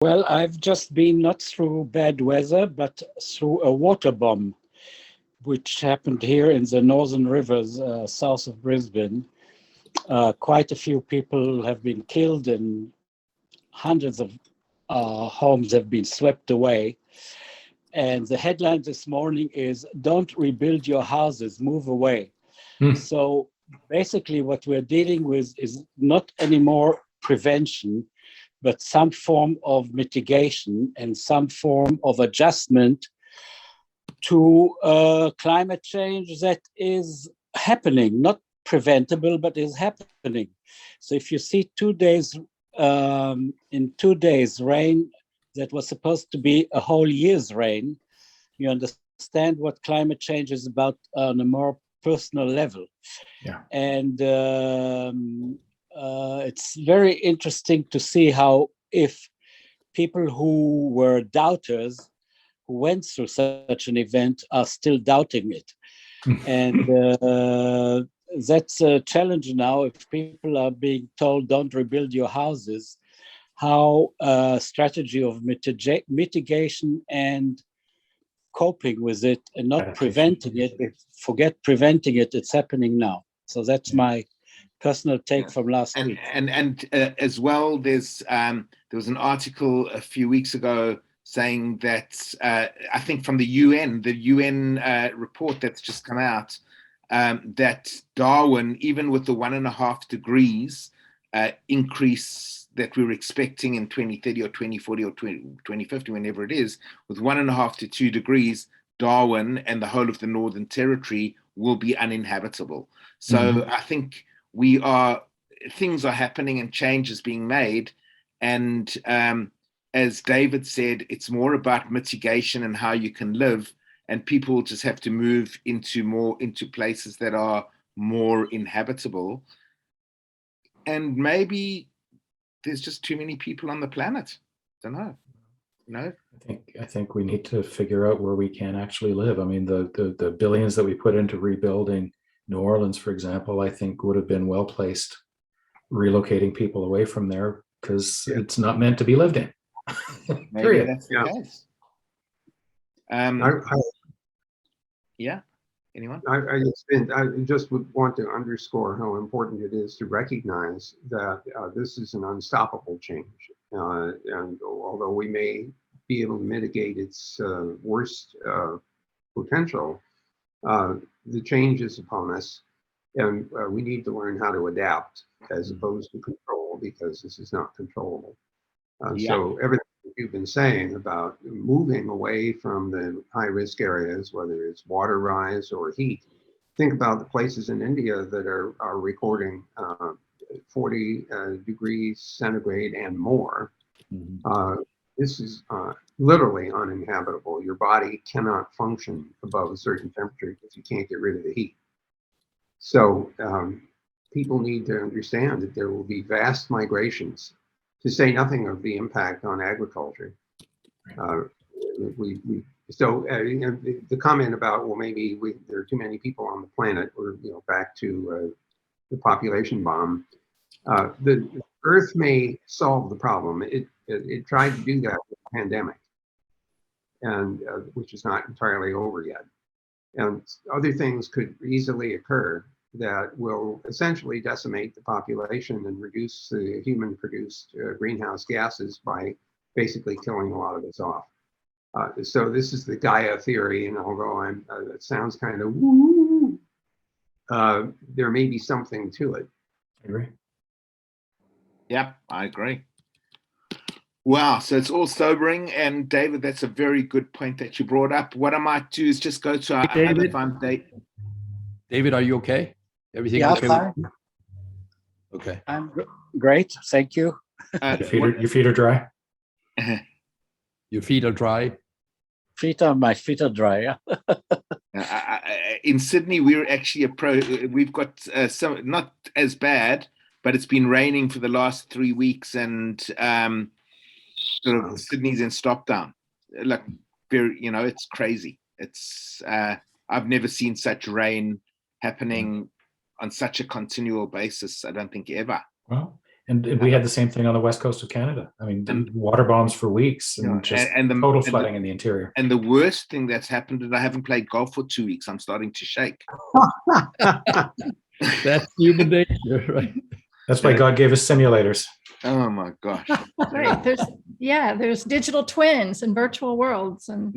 Well, I've just been not through bad weather, but through a water bomb, which happened here in the Northern Rivers, south of Brisbane. Quite a few people have been killed, and hundreds of homes have been swept away. And the headline this morning is "Don't rebuild your houses, move away." Hmm. So basically, what we're dealing with is not anymore prevention, but some form of mitigation and some form of adjustment to climate change that is happening, not preventable, but is happening. So if you see 2 days, in 2 days, rain that was supposed to be a whole year's rain, you understand what climate change is about on a more personal level. Yeah. And it's very interesting to see how if people who were doubters who went through such an event are still doubting it. And that's a challenge now. If people are being told don't rebuild your houses, how a strategy of mitigation and coping with it and not Adaptation. preventing it, forget preventing it, it's happening now. So that's Yeah. my personal take from last And week. as well, there was an article a few weeks ago saying that I think from the UN report that's just come out, that Darwin, even with the 1.5 degrees increase that we were expecting in 2030 or 2040 or 2050, whenever it is, with 1.5 to 2 degrees, Darwin and the whole of the Northern Territory will be uninhabitable. So I think things are happening and change is being made. And as David said, it's more about mitigation and how you can live, and people just have to move into places that are more inhabitable. And maybe there's just too many people on the planet. Don't know. No. I think we need to figure out where we can actually live. I mean, the billions that we put into rebuilding New Orleans, for example, I think would have been well placed relocating people away from there because it's not meant to be lived in. Maybe that's the case. Yeah. Anyone? I just would want to underscore how important it is to recognize that this is an unstoppable change. And although we may be able to mitigate its worst potential, the change is upon us, and we need to learn how to adapt as opposed to control, because this is not controllable. So everything you've been saying about moving away from the high-risk areas, whether it's water rise or heat, think about the places in India that are recording 40 degrees centigrade and more. This is literally uninhabitable. Your body cannot function above a certain temperature if you can't get rid of the heat. So people need to understand that there will be vast migrations, to say nothing of the impact on agriculture. The comment about, well, maybe there are too many people on the planet, or back to the population bomb. The Earth may solve the problem. It tried to do that with the pandemic, and which is not entirely over yet. And other things could easily occur that will essentially decimate the population and reduce the human-produced greenhouse gases by basically killing a lot of us off. So this is the Gaia theory, and although it sounds kind of woo, there may be something to it. I agree. Yeah, I agree. Wow, so it's all sobering. And David, that's a very good point that you brought up. What I might do is just go to our other fun date. David, are you okay? Everything Yeah, okay? fine. Okay. I'm great, thank you. Your feet are dry? Your feet are dry? My feet are dry. In Sydney, we're actually we've got some, not as bad, but it's been raining for the last 3 weeks, and sort of Sydney's in stop down. Like, it's crazy. It's I've never seen such rain happening on such a continual basis. I don't think ever. Well, And we had the same thing on the west coast of Canada. I mean, water bombs for weeks and just total flooding in the interior. And the worst thing that's happened is I haven't played golf for 2 weeks. I'm starting to shake. That's human nature, right? That's why God gave us simulators. Oh my gosh. Right. There's digital twins and virtual worlds and